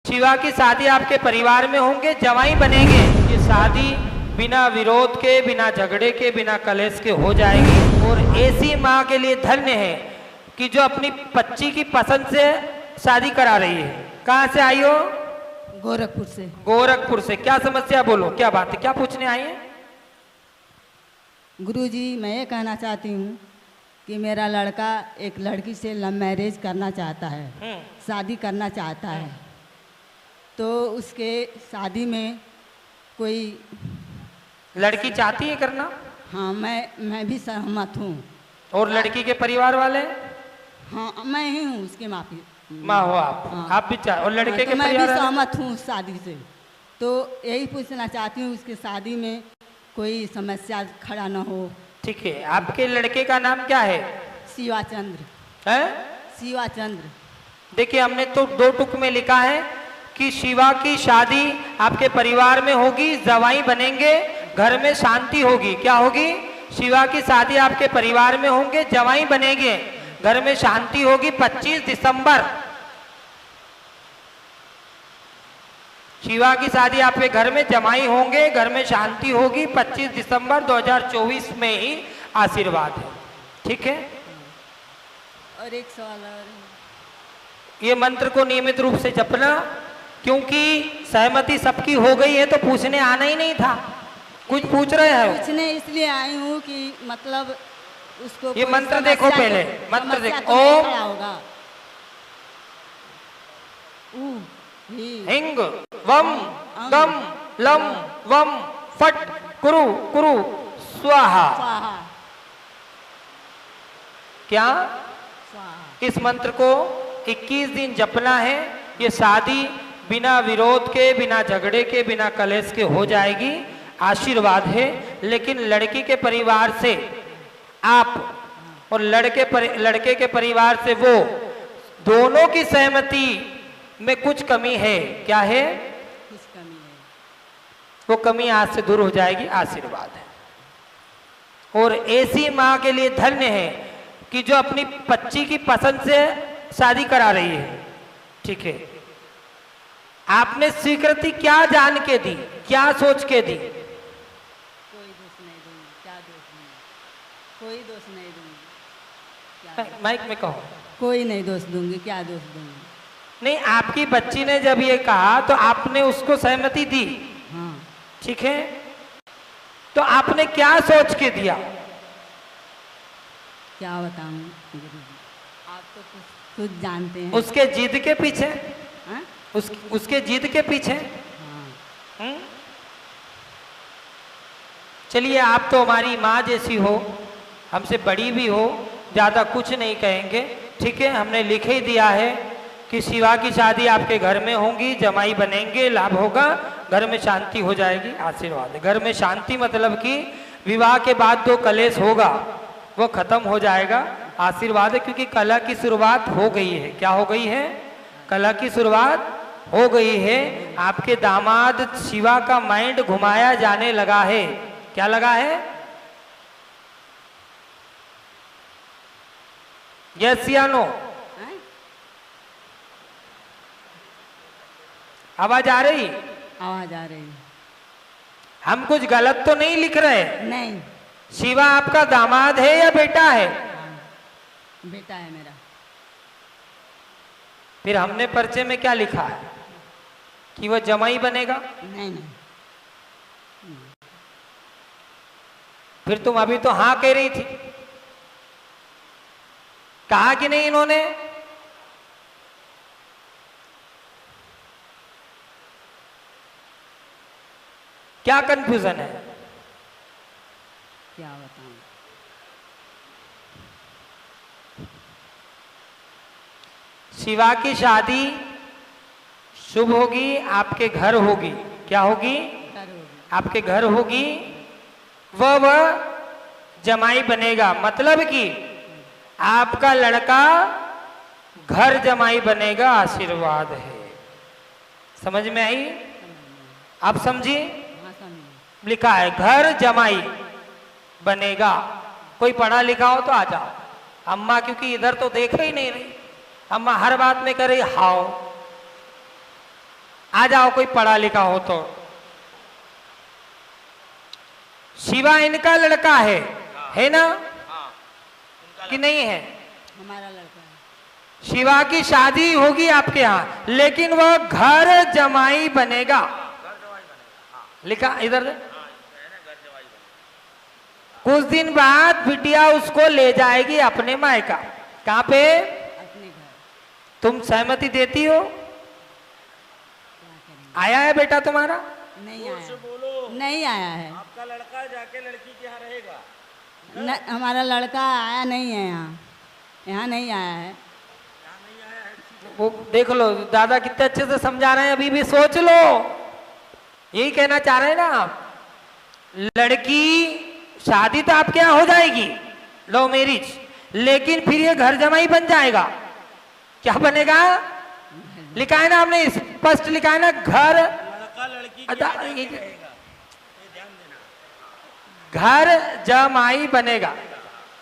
शिवा की शादी आपके परिवार में होंगे, जवाई बनेंगे। ये शादी बिना विरोध के, बिना झगड़े के, बिना कलेश के हो जाएगी। और ऐसी माँ के लिए धन्य है कि जो अपनी बच्ची की पसंद से शादी करा रही है। कहाँ से आई हो? गोरखपुर से। गोरखपुर से। क्या समस्या, बोलो, क्या बात है, क्या पूछने आई है? गुरुजी, मैं ये कहना चाहती हूँ कि मेरा लड़का एक लड़की से लव मैरिज करना चाहता है, शादी करना चाहता है। तो उसके शादी में कोई लड़की चाहती है करना? हाँ, मैं भी सहमत हूँ। और लड़की के परिवार वाले? हाँ, मैं ही हूँ उसके माफी माँ हो आप। हाँ। आप भी चाह, और लड़के हाँ, के तो मैं भी परिवार वाले? सहमत हूँ उस शादी से। तो यही पूछना चाहती हूँ उसके शादी में कोई समस्या खड़ा न हो। ठीक है। आपके लड़के का नाम क्या है? शिवा चंद्र। है? शिवा चंद्र। देखिए, हमने तो 2 टुक में लिखा है कि शिवा की शादी आपके परिवार में होगी, जवाई बनेंगे, घर में शांति होगी। क्या होगी? शिवा की शादी आपके परिवार में होंगे, जवाई बनेंगे, घर में शांति होगी। 25 दिसंबर शिवा की शादी आपके घर में, जमाई होंगे, घर में शांति होगी। 25 दिसंबर 2024 में ही आशीर्वाद है। ठीक है। और एक सवाल और, ये मंत्र को नियमित रूप से जपना, क्योंकि सहमति सबकी हो गई है तो पूछने आना ही नहीं था। कुछ पूछ रहे हैं? पूछने इसलिए आई हूँ कि मतलब उसको ये कोई मंत्र देखो समस्या पहले, तो- मंत्र समस्या देखो। तो नहीं ओम खड़ा होगा। हिंग वम गम लम वम फट कुरु कुरु स्वाहा। स्वाहा। क्या? स्वाहा। इस मंत्र को 21 दिन जपना है। ये शादी बिना विरोध के, बिना झगड़े के, बिना कलेश के हो जाएगी। आशीर्वाद है। लेकिन लड़की के परिवार से आप और लड़के के परिवार से वो दोनों की सहमति में कुछ कमी है। क्या है? कुछ कमी है। वो कमी आज से दूर हो जाएगी। आशीर्वाद है। और ऐसी माँ के लिए धन्य है कि जो अपनी बच्ची की पसंद से शादी करा रही है। ठीक है। आपने स्वीकृति क्या जान के दी, क्या सोच के दी? कोई दोष नहीं दूंगी। क्या दोष दूंगी? कोई दोष नहीं दूंगी। क्या माइक में कहो। कोई नहीं दोष दूंगी। क्या दोष दूंगी? नहीं, आपकी बच्ची ने जब ये कहा तो आपने उसको सहमति दी। हाँ। ठीक है। तो आपने क्या सोच के दिया? क्या बताऊं गुरुजी, आप तो खुद जानते हैं। उसके जिद के पीछे? हाँ? उसके जिद के पीछे? हाँ। चलिए, आप तो हमारी माँ जैसी हो, हमसे बड़ी भी हो, ज़्यादा कुछ नहीं कहेंगे। ठीक है। हमने लिख ही दिया है कि शिवा की शादी आपके घर में होंगी, जमाई बनेंगे, लाभ होगा, घर में शांति हो जाएगी। आशीर्वाद है। घर में शांति मतलब कि विवाह के बाद जो कलेश होगा वो खत्म हो जाएगा। आशीर्वाद है। क्योंकि कला की शुरुआत हो गई है। क्या हो गई है? कला की शुरुआत हो गई है। आपके दामाद शिवा का माइंड घुमाया जाने लगा है। क्या लगा है? यस या नो? हाँ? आवाज आ रही? आवाज आ रही है। हम कुछ गलत तो नहीं लिख रहे? नहीं। शिवा आपका दामाद है या बेटा है? हाँ, बेटा है मेरा। फिर हमने पर्चे में क्या लिखा है कि वह जमाई बनेगा? नहीं नहीं। फिर तुम अभी तो हाँ कह रही थी। कहा कि नहीं इन्होंने? क्या कंफ्यूजन है? क्या बताऊं? शिवा की शादी शुभ होगी, आपके घर होगी। क्या होगी? आपके घर होगी। वह जमाई बनेगा। मतलब कि आपका लड़का घर जमाई बनेगा। आशीर्वाद है। समझ में आई? आप समझिए। हाँ, समझे। लिखा है घर जमाई बनेगा। कोई पढ़ा लिखा हो तो आ जाओ। अम्मा क्योंकि इधर तो देख ही नहीं रही, अम्मा हर बात में करे हाओ। आ जाओ, कोई पढ़ा लिखा हो तो। शिवा इनका लड़का है ना? कि नहीं है? हमारा लड़का है। शिवा की शादी होगी आपके यहाँ, लेकिन वह घर जमाई बनेगा। लिखा इधर से। कुछ दिन बाद बिटिया उसको ले जाएगी अपने मायका। कहाँ पे? अपने घर। तुम सहमति देती हो? आया है बेटा तुम्हारा? नहीं आया, नहीं आया है। आपका लड़का जाके लड़की के यहाँ रहेगा? हमारा लड़का आया नहीं है यहाँ, यहाँ नहीं आया है। वो देख लो दादा कितने अच्छे से समझा रहे हैं, अभी भी सोच लो। यही कहना चाह रहे हैं ना आप? लड़की शादी तो आपके यहाँ हो जाएगी, लव मैरिज, लेकिन फिर ये घर जमाई बन जाएगा। क्या बनेगा? लिखा है ना आपने, स्पष्ट लिखा है ना, घर लड़का लड़की के यहाँ जाके रहेगा, ये ध्यान देना। घर जमाई बनेगा,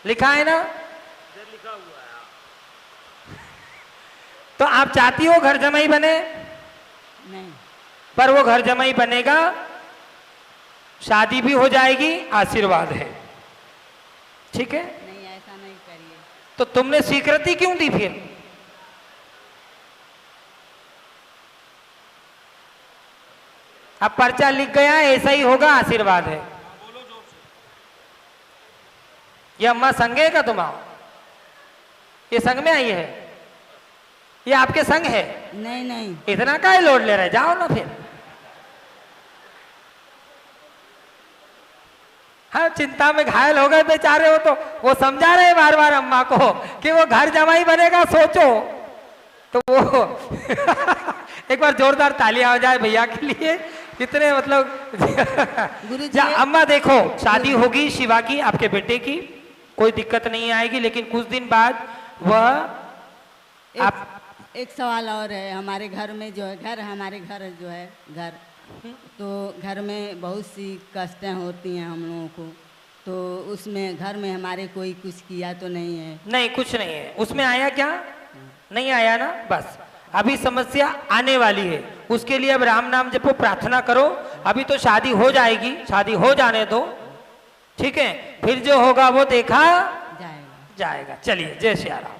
लिखा है ना? इधर लिखा हुआ है। तो आप चाहती हो घर जमाई बने? नहीं, पर वो घर जमाई बनेगा, शादी भी हो जाएगी, आशीर्वाद है। ठीक है? नहीं ऐसा नहीं करिए। तो तुमने स्वीकृति क्यों दी फिर? अब पर्चा लिख गया, ऐसा ही होगा, आशीर्वाद है। ये अम्मा संग है का तुम्हारा? ये संग में आई है? ये आपके संग है? नहीं नहीं, इतना काहे लोड ले रहे? जाओ ना फिर। हाँ, चिंता में घायल हो गए बेचारे हो, तो वो समझा रहे बार बार अम्मा को कि वो घर जमाई बनेगा, सोचो। तो वो एक बार जोरदार तालियां हो जाए भैया के लिए। कितने मतलब गुरुजी अम्मा देखो, शादी होगी शिवा की, आपके बेटे की, कोई दिक्कत नहीं आएगी, लेकिन कुछ दिन बाद वह एक सवाल और है। हमारे घर में जो है, हमारे घर जो है घर, तो घर में बहुत सी कष्टें होती हैं हम लोगों को, तो उसमें घर में हमारे कोई कुछ किया तो नहीं है? नहीं, कुछ नहीं है उसमें। आया क्या? नहीं आया ना? बस अभी समस्या आने वाली है, उसके लिए अब राम नाम जपो, प्रार्थना करो। अभी तो शादी हो जाएगी, शादी हो जाने दो, ठीक है? फिर जो होगा वो देखा जाएगा। जाएगा। चलिए, जय श्री राम।